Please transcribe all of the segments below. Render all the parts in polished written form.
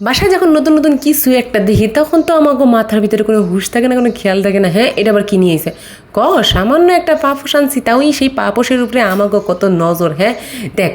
বাসায় যখন নতুন নতুন কিছু একটা দেখি তখন তো আমাকে মাথার ভিতরে কোনো হুঁশ থাকে না, কোনো খেয়াল থাকে না। হ্যাঁ, এটা আবার কি নিয়ে এসে সামান্য একটা পাপোশ আনছি, তাওই সেই পাপোশের উপরে আমাকে কত নজর। হ্যাঁ দেখ,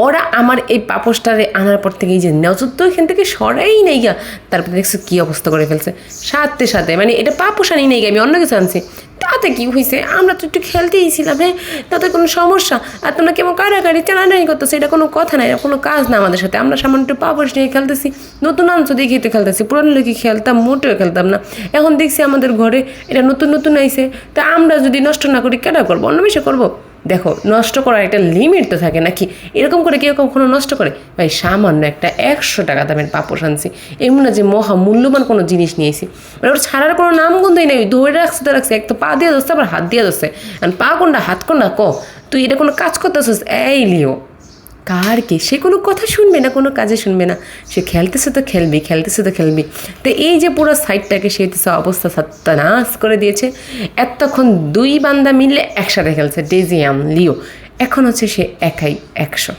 ওরা আমার এই পাপোশটারে আনার পর থেকে এই যে নজর তো এখান থেকে সরাই নেই গা। তারপরে দেখছো কী অবস্থা করে ফেলছে সাথে সাথে, মানে এটা পাপোশ আনি নেই গা, আমি অন্য কিছু আনছি। তাতে কি হয়েছে, আমরা তো একটু খেলতেইছিলাম। হ্যাঁ, তাতে কোনো সমস্যা? আর তোমরা কেমন কাড়াকাড়ি টানাটানি করতেছে, এটা কোনো কথা না, এটা কোনো কাজ না আমাদের সাথে। আমরা সামান্য একটু পাপোশ নিয়ে খেলতেছি, নতুন আনছো দেখি তো খেলতেছি, পুরানো লোকে খেলতাম মোটেও খেলতাম না। এখন দেখছি আমাদের ঘরে এটা নতুন নতুন আইছে, তা আমরা যদি নষ্ট না করি কেটা করবো, অন্য বিষয় করবো? দেখো, নষ্ট করার একটা লিমিট তো থাকে নাকি? এরকম করে কেউ কখনো নষ্ট করে? ভাই, সামান্য একটা 100 টাকা দামের পাপোশ আনছি, এমন না যে মহা মূল্যবান কোনো জিনিস নিয়েছি। মানে ওর ছাড়ার কোনো নামগন্ধই নেই, ধরে রাখছে তো রাখছে, এক তো পা দিয়ে ধরছে আবার হাত দিয়ে ধরছে। আর পা কোনটা হাত কোনটা তুই এটা কোনো কাজ করতেছিস? এই লিও, কার কি, সে কোনো কথা শুনবে না, কোনো কাজে শুনবে না। সে খেলতেছে তো খেলবি, খেলতেছে তো খেলবি। তো এই যে পুরো সাইডটাকে সে অবস্থা সত্যানাশ করে দিয়েছে। এতক্ষণ দুই বান্দা মিললে একসাথে খেলছে, ডেজিয়াম লিও। এখন হচ্ছে সে একাই 100,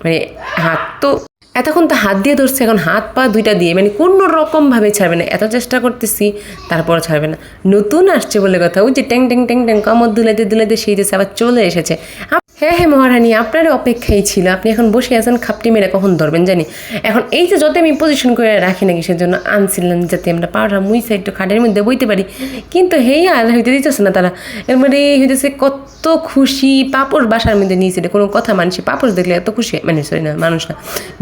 মানে হাত তো এতক্ষণ তো হাত দিয়ে ধরছে, এখন হাত পা দুইটা দিয়ে, মানে কোনো রকমভাবে ছাড়বে না। এত চেষ্টা করতেছি তারপর ছাড়বে না। নতুন আসছে বলে কথা, ওই যে ট্যাং ট্যাং ট্যাং ট্যাং কামড় দুলাইতে দুলাইতে সেই দেশে আবার চলে এসেছে। হ্যাঁ হ্যাঁ মহারানী, আপনার অপেক্ষাই ছিল। আপনি এখন বসে আছেন, খাপটি মেরে কখন ধরবেন জানি। এখন এই যে যত আমি পজিশন করে রাখি নাকি, সেজন্য আনছিলাম যাতে আমরা পাউডার মুই সাইড খাটের মধ্যে বইতে পারি, কিন্তু হেই আর হইতে দিতেছে না তারা। এর মানে হইতেছে কত খুশি, পাপড় বাসার মধ্যে নিয়েছে, এটা কোনো কথা? মানুষে পাপড় দেখলে এত খুশি হয়, মানে সরি না, মানুষ না,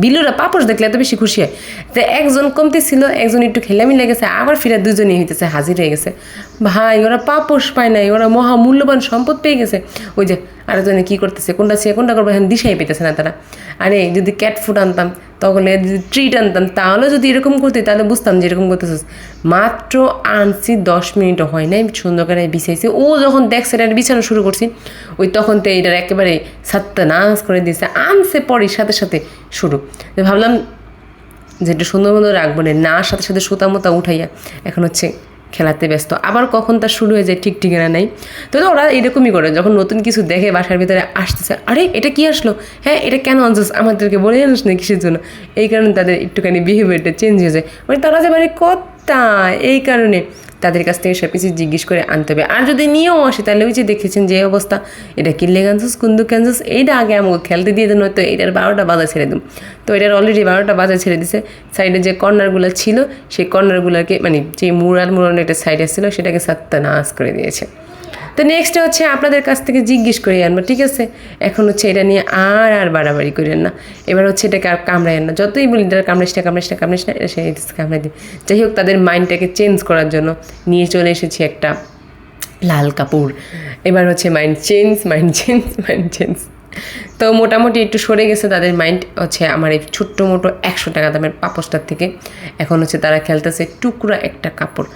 বিলুরা পাপড় দেখলে এত বেশি খুশি হয়। তো একজন কমতে ছিল, একজন একটু খেলামি লেগেছে, আবার ফিরে দুজনেই হইতেছে হাজির হয়ে গেছে। ভাই, ওরা পাপোশ পায় নাই, ওরা মহামূল্যবান সম্পদ পেয়ে গেছে। ওই যে আরেকজনে কী করতেছে, কোনটা সে কোনটা করবো এখন দিশাই পেতেছে না তারা। আরে যদি ক্যাট ফুড আনতাম, তখন যদি ট্রিট আনতাম, তাহলে যদি এরকম করতে তাহলে বুঝতাম যে এরকম করতেছিস। মাত্র আনছি 10 মিনিটও হয় নাই, সুন্দর করে বিছাইছি। ও যখন দেখছে এটা বিছানো শুরু করছি, ওই তখন তো এইটার একেবারে সত্যানাশ করে দিয়েছে। আনছে পরে সাথে সাথে শুরু। ভাবলাম যে একটু সুন্দর মতো রাখবো না, সাথে সাথে সুতা মোতা উঠাইয়া এখন হচ্ছে খেলাতে ব্যস্ত। আবার কখন তার শুরু হয়ে যায় ঠিক ঠিকানা নেই। তো ওরা এরকমই করে, যখন নতুন কিছু দেখে বাসার ভিতরে আসতেছে, আরে এটা কি আসলো, হ্যাঁ এটা কেন আনছিস, আমাদেরকে বলে আনিস না কিসের জন্য? এই কারণে তাদের একটুখানি বিহেভিয়ারটা চেঞ্জ হয়ে যায়। মানে তারা যে মানে কর্তা, এই কারণে তাদের কাছ থেকে সব কিছু জিজ্ঞেস করে আনতে হবে। আর যদি নিয়েও আসে, তাহলে ওই যে দেখেছেন যে অবস্থা, এটা কিনলে কানছিস কুন্দু কানছিস, এইটা আগে আমাকে খেলতে দিয়ে দেন, হয়তো এটার 12টা বাজা ছেড়ে দিন। তো এটার অলরেডি 12টা বাজা ছেড়ে দিছে। সাইডে যে কর্নারগুলো ছিল, সেই কর্নারগুলোকে, মানে যে মুড়ানো একটা সাইডে ছিল, সেটাকে সত্যানাশ করে দিয়েছে। তো নেক্সট হচ্ছে আপনাদের কাছ থেকে জিজ্ঞেস করে আনবো, ঠিক আছে? এখন হচ্ছে এটা নিয়ে আর বাড়াবাড়ি করেন না। এবার হচ্ছে এটাকে আর কামড়ায় না, যতই বলি এটা কামড়াইস না, এটা সে কামড়াই দিই। যাই হোক, তাদের মাইন্ডটাকে চেঞ্জ করার জন্য নিয়ে চলে এসেছি একটা লাল কাপড়। এবার হচ্ছে মাইন্ড চেঞ্জ। তো মোটামুটি একটু সরে গেছে তাদের মাইন্ড হচ্ছে আমার এই ছোট্ট মোটো 100 টাকা দামের পাপোশটার থেকে। এখন হচ্ছে তারা খেলতেছে টুকরা একটা কাপড়।